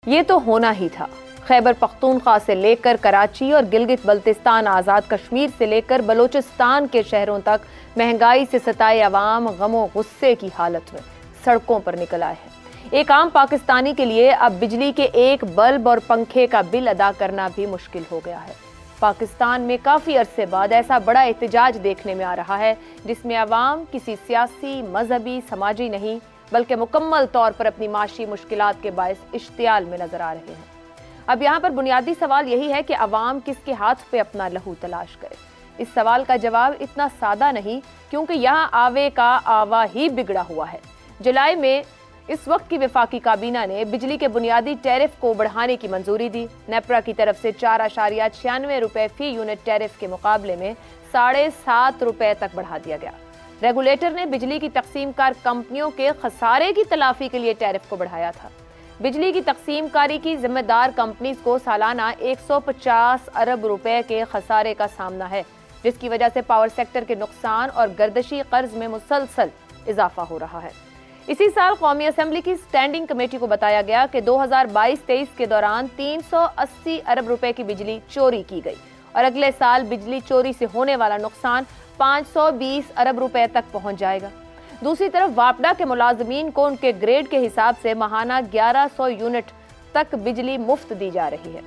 ये तो होना ही था। खैबर पख्तूनख्वा से लेकर कराची और गिलगित बल्तिस्तान, आज़ाद कश्मीर से लेकर बलूचिस्तान के शहरों तक महंगाई से सताए अवाम गमो गुस्से की हालत में सड़कों पर निकल आए हैं। एक आम पाकिस्तानी के लिए अब बिजली के एक बल्ब और पंखे का बिल अदा करना भी मुश्किल हो गया है। पाकिस्तान में काफी अरसे बाद ऐसा बड़ा एहतजाज देखने में आ रहा है जिसमें अवाम किसी सियासी, मजहबी, समाजी नहीं बल्कि मुकम्मल तौर पर अपनी माशी मुश्किलात के बायस इश्तियाल में नजर आ रहे हैं। अब यहाँ पर बुनियादी सवाल यही है कि अवाम किसके हाथ पे अपना लहू तलाश करे। इस सवाल का जवाब इतना सादा नहीं, क्योंकि यहाँ आवे का आवा ही बिगड़ा हुआ है। जुलाई में इस वक्त की वफाकी काबीना ने बिजली के बुनियादी टैरिफ को बढ़ाने की मंजूरी दी। नेपरा की तरफ से 4.96 रुपए फी यूनिट टैरिफ के मुकाबले में 7.5 रुपए तक बढ़ा दिया गया। रेगुलेटर ने बिजली की तकसीमकार कंपनियों के खसारे की तलाफी के लिए टैरिफ को बढ़ाया था। बिजली की तकसीमकारी की जिम्मेदार कंपनीज को सालाना 150 अरब रुपए के खसारे का सामना है, जिसकी वजह से पावर सेक्टर के नुकसान और गर्दशी कर्ज में मुसलसल इजाफा हो रहा है। इसी साल कौमी असेंबली की स्टैंडिंग कमेटी को बताया गया कि 2022-23 के दौरान 380 अरब रुपए की बिजली चोरी की गई और अगले साल बिजली चोरी से होने वाला नुकसान 520 अरब रुपए तक पहुंच जाएगा। दूसरी तरफ वापडा के मुलाजमीन को उनके ग्रेड के हिसाब से माहाना 1100 यूनिट तक बिजली मुफ्त दी जा रही है।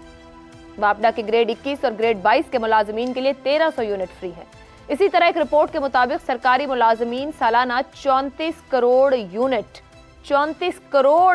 वापडा के ग्रेड 21 और ग्रेड 22 के मुलाजमीन के लिए 1300 यूनिट फ्री है। इसी तरह एक रिपोर्ट के मुताबिक सरकारी मुलाजमीन सालाना 34 करोड़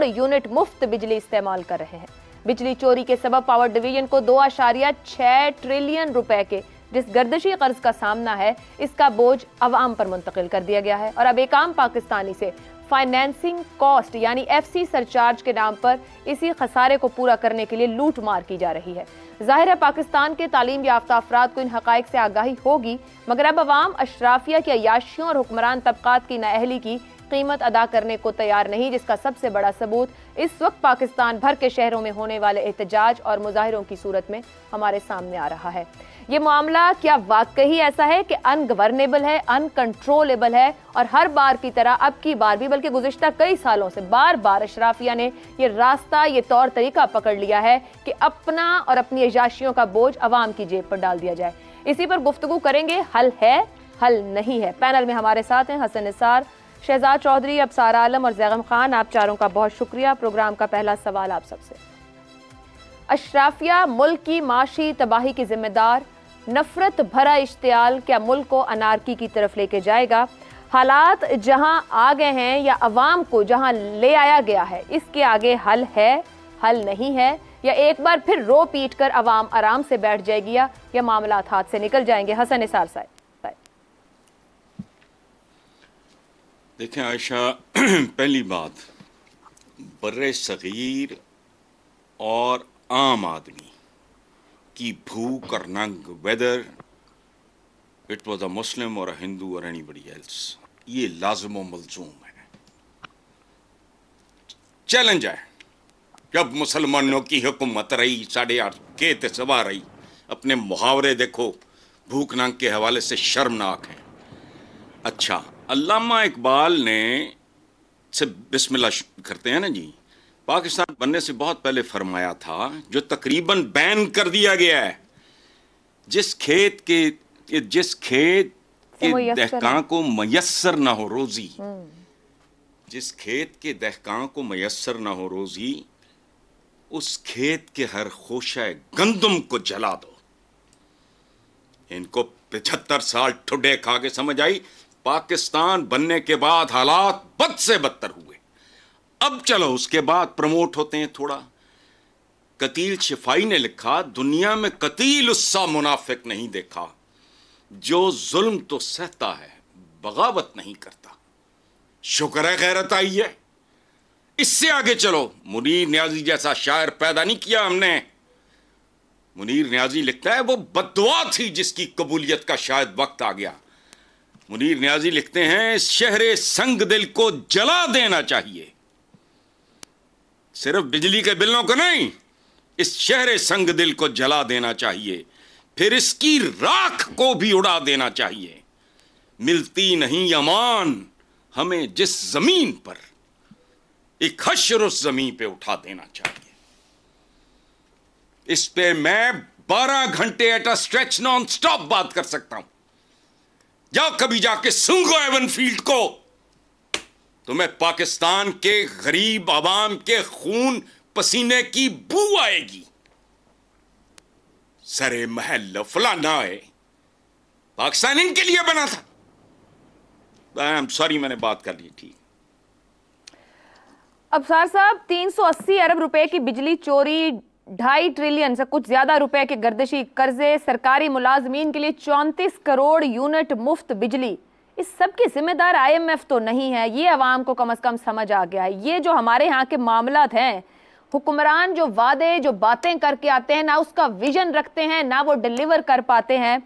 यूनिट मुफ्त बिजली इस्तेमाल कर रहे हैं। बिजली चोरी के सबब पावर डिवीजन को 2.6 ट्रिलियन रुपए के जिस गर्दशी कर्ज का सामना है, इसका बोझ अवाम पर मुंतकिल कर दिया गया है और अब एक आम पाकिस्तानी से फाइनेंसिंग कॉस्ट यानी FC सरचार्ज के नाम पर इसी खसारे को पूरा करने के लिए लूट मार की जा रही है। जाहिर है पाकिस्तान के तालीम याफ्ता अफराद को इन हकाइक से आगाही होगी, मगर अब अवाम अशराफिया की अय्याशियों और हुक्मरान तबकात की नाअहली की कीमत अदा करने को तैयार नहीं, जिसका सबसे बड़ा सबूत इस वक्त पाकिस्तान भर के शहरों में होने वाले एहतजाज और मुजाहिरों की सूरत में हमारे सामने आ रहा है। ये मामला क्या वाकई ऐसा है कि अनगवर्नेबल है, अनकंट्रोलेबल है और हर बार की तरह अब की बार भी, बल्कि गुज़िश्ता कई सालों से बार बार अशराफिया ने ये रास्ता, ये तौर तरीका पकड़ लिया है कि अपना और अपनी अय्याशियों का बोझ अवाम की जेब पर डाल दिया जाए। इसी पर गुफ्तगू करेंगे। हल है, हल नहीं है। पैनल में हमारे साथ हैं हसन निसार, शहजाद चौधरी, अबसार आलम और जैगम खान। आप चारों का बहुत शुक्रिया। प्रोग्राम का पहला सवाल आप सबसे। अशराफिया मुल्क की माशी तबाही की जिम्मेदार, नफरत भरा इश्तियाल क्या मुल्क को अनारकी की तरफ लेके जाएगा? हालात जहां आ गए हैं या अवाम को जहां ले आया गया है, इसके आगे हल है, हल नहीं है, या एक बार फिर रो पीट कर अवाम आराम से बैठ जाएगी या मामलात हाथ से निकल जाएंगे? हसन निसार साहब। देखें आयशा, पहली बात, बर्रे सगीर और आम आदमी की भूख और नंग, वेदर इट वॉज अ मुस्लिम और अ हिंदू और एनीबडी एल्स, ये लाज़िम व मलज़ूम है। चैलेंज है, जब मुसलमानों की हुकूमत रही 8.5 के तसवा रही, अपने मुहावरे देखो, भूख नंग के हवाले से शर्मनाक है। अच्छा, अल्लामा इकबाल ने से बिस्मिल्लाह करते हैं ना जी, पाकिस्तान बनने से बहुत पहले फरमाया था, जो तकरीबन बैन कर दिया गया है, जिस खेत के दहकां को मयस्सर ना हो रोजी, जिस खेत के दहकां को मयस्सर ना हो रोजी, उस खेत के हर खोशा गंदम को जला दो। इनको 75 साल ठुडे खा के समझ आई, पाकिस्तान बनने के बाद हालात बद से बदतर हुए। अब चलो उसके बाद प्रमोट होते हैं थोड़ा। कतील शिफाई ने लिखा, दुनिया में कतील उससा मुनाफिक नहीं देखा जो जुल्म तो सहता है बगावत नहीं करता। शुक्र है गैरत आई है। इससे आगे चलो, मुनीर न्याजी जैसा शायर पैदा नहीं किया हमने। मुनीर न्याजी लिखता है, वो बद्दुआ थी जिसकी कबूलियत का शायद वक्त आ गया। मुनीर न्याजी लिखते हैं, इस शहरे संग दिल को जला देना चाहिए। सिर्फ बिजली के बिलों को नहीं, इस शहरे संग दिल को जला देना चाहिए, फिर इसकी राख को भी उड़ा देना चाहिए। मिलती नहीं अमान हमें जिस जमीन पर, एक हश्र उस जमीन पे उठा देना चाहिए। इस पे मैं 12 घंटे at a stretch non stop बात कर सकता हूं। जाओ कभी जाके सुंगो एवन फील्ड को, तुम्हें पाकिस्तान के गरीब आवाम के खून पसीने की बू आएगी। सरे महल फलाना है, पाकिस्तान इनके लिए बना था। आई एम सॉरी, मैंने बात कर ली। ठीक। अबसार साहब, 380 अरब रुपए की बिजली चोरी, 2.5 ट्रिलियन से कुछ ज्यादा रुपए के गर्दिशी कर्जे, सरकारी मुलाजमीन के लिए 34 करोड़ यूनिट मुफ्त बिजली, इस सब की जिम्मेदार IMF तो नहीं है। ये अवाम को कम से कम समझ आ गया है। ये जो हमारे यहाँ के मामलात हैं, हुक्मरान जो वादे जो बातें करके आते हैं, ना उसका विजन रखते हैं, ना वो डिलीवर कर पाते हैं।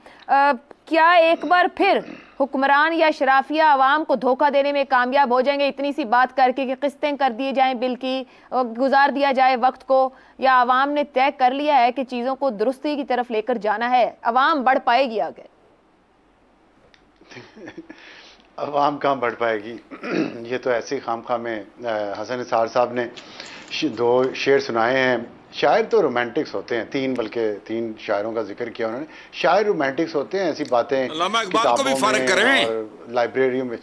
क्या एक बार फिर हुक्मरान या शराफिया आवाम को धोखा देने में कामयाब हो जाएंगे इतनी सी बात करके कि किस्तें कर दिए जाएं बिल की, गुजार दिया जाए वक्त को, या आवाम ने तय कर लिया है कि चीज़ों को दुरुस्ती की तरफ लेकर जाना है? आवाम बढ़ पाएगी आगे? अवाम कहाँ बढ़ पाएगी। ये तो ऐसे खामखा में हसन निसार साहब ने 2 शेर सुनाए हैं। शायर तो रोमांटिक्स होते हैं, 3 शायरों का जिक्र किया उन्होंने। शायर रोमांटिक्स होते हैं, ऐसी बातें किताबों में और लाइब्रेरियों में।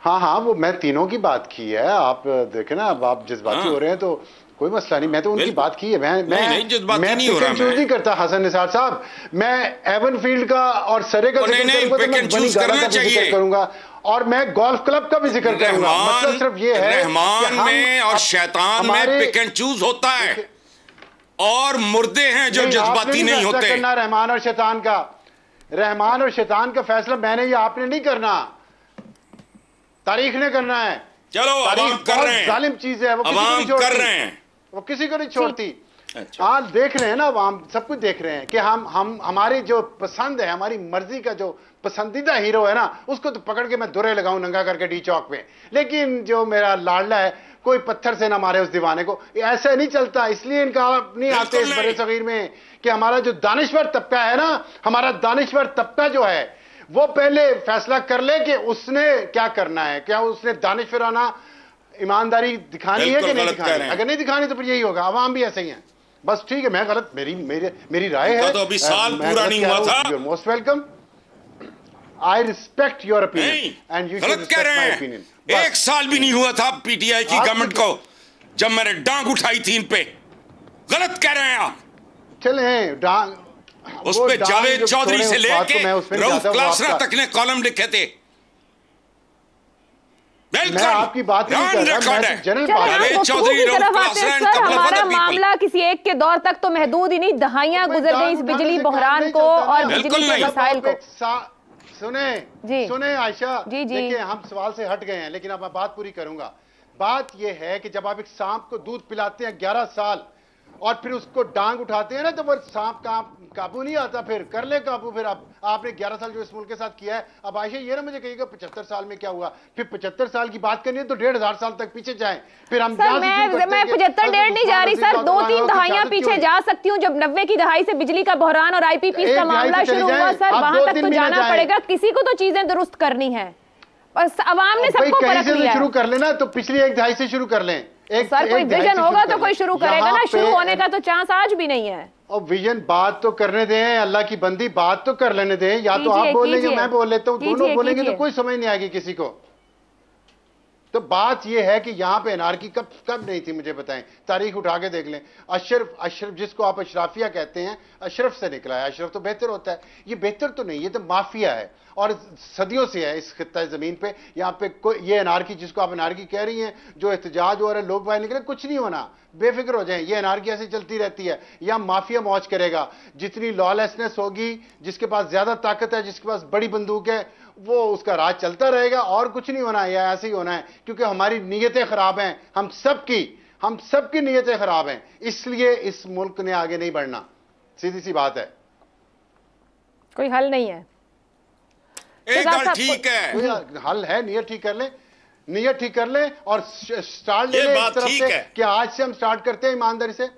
हाँ, वो मैं तीनों की बात की है। आप देखें ना, अब आप जज्बाती हो रहे हैं तो कोई मसला नहीं, मैं तो उनकी बात की है। मैं नहीं करता हसन निसार साहब, मैं एवन फील्ड का और सरे का जिक्र करूंगा और मैं गोल्फ क्लब का भी जिक्र करूंगा। मतलब सिर्फ ये है रहमान में और शैतान में पिक एंड चूज होता है, और मुर्दे हैं जो जज्बाती नहीं होते। करना रहमान और शैतान का फैसला मैंने या आपने नहीं करना, तारीख ने करना है। चलो, अवाम कर रहे हैं, जालिम चीज है, वो अवाम कर रहे हैं, वो किसी को नहीं छोड़ती। अच्छा। आज देख रहे हैं ना, आवाम सब कुछ देख रहे हैं कि हम हमारी जो पसंद है, हमारी मर्जी का जो पसंदीदा हीरो है ना, उसको तो पकड़ के मैं दुरे लगाऊं नंगा करके डी चौक पे, लेकिन जो मेरा लाडला है कोई पत्थर से ना मारे उस दीवाने को। ऐसा नहीं चलता। इसलिए इनका नहीं आते इस बड़े सगीर में कि हमारा जो दानिश्वर तबका है ना, हमारा दानिश्वर तबका जो है वो पहले फैसला कर ले कि उसने क्या करना है। क्या उसने दानिश्वराना ईमानदारी दिखानी है कि नहीं दिखानी? अगर नहीं दिखानी तो फिर यही होगा। आवाम भी ऐसे ही है। बस ठीक है, मैं गलत, मेरी राय है। तो अभी साल पूरा नहीं हुआ था। You are most welcome. I respect your opinion and you should respect my opinion. 1 साल भी नहीं हुआ था PTI की गवर्नमेंट को जब मैंने डांग उठाई थी इन पे। गलत कह रहे हैं आप। चले डांग, उस पे जावेद चौधरी से लेके रऊफ क्लासरा तक ने कॉलम लिखे थे। मैं आपकी बात नहीं कर रहा, मैं जनरल जावेद चौधरी, हमारा मामला किसी एक के दौर तक तो महदूद ही नहीं, दहाइयां गुजर गई इस बिजली बहरान को और बिजली के मसाइल को। सुने आयशा, देखिए हम सवाल से हट गए हैं, लेकिन अब मैं बात पूरी करूंगा। बात यह है कि जब आप एक सांप को दूध पिलाते हैं 11 साल और फिर उसको डांग उठाते हैं ना, तो वो सांप काबू नहीं आता। फिर कर ले काबू। फिर आपने 11 साल जो इस मुल्क के साथ किया है। अब आयशा ये ना मुझे कहिएगा 75 साल में क्या हुआ। फिर 75 साल की बात करनी है तो 1500 साल तक पीछे जाएं। फिर हम मैं 75 डेढ़ नहीं जा रही सर, 2-3 दहाइयां पीछे जा सकती हूँ। जब 90 की दहाई से बिजली का बहरान और IPPs का मामला शुरू हुआ सर, वहां तक तो जाना पड़ेगा। किसी को तो चीजें दुरुस्त करनी है, बस अवाम ने सबको परख लिया। शुरू कर लेना तो पिछली 1 दहाई से शुरू कर लें। सर कोई विजन होगा तो कोई शुरू करेगा ना, शुरू होने का तो चांस आज भी नहीं है। और विजन बात तो करने दें, अल्लाह की बंदी बात तो कर लेने दें। या तो आप बोल लेंगे मैं बोल लेता हूं, दोनों बोलेंगे तो कोई समझ नहीं आएगी किसी को। तो बात यह है कि यहां पे एनार्की कब नहीं थी मुझे बताएं। तारीख उठा के देख लें। अशरफ जिसको आप अशराफिया कहते हैं, अशरफ से निकला है। अशरफ तो बेहतर होता है, ये बेहतर तो नहीं, ये तो माफिया है और सदियों से है इस खित्ता जमीन पे। यहाँ पे कोई ये एनार्की जिसको आप एनार्की कह रही हैं, जो एहतजाज हो रहा है, लोग बाहर निकले, कुछ नहीं होना, बेफिक्र हो जाएं। ये एनार्की ऐसे चलती रहती है। यहाँ माफिया मौज करेगा। जितनी लॉलेसनेस होगी, जिसके पास ज्यादा ताकत है, जिसके पास बड़ी बंदूक है, वो उसका राज चलता रहेगा और कुछ नहीं होना है। या ऐसे ही होना है क्योंकि हमारी नीयतें खराब हैं। हम सबकी नीयतें खराब हैं, इसलिए इस मुल्क ने आगे नहीं बढ़ना। सीधी सी बात है, कोई हल नहीं है। एक हल ठीक है, हल है, नीयत ठीक कर ले और स्टार्ट ले इस तरफ से कि आज से हम स्टार्ट करते हैं ईमानदारी से।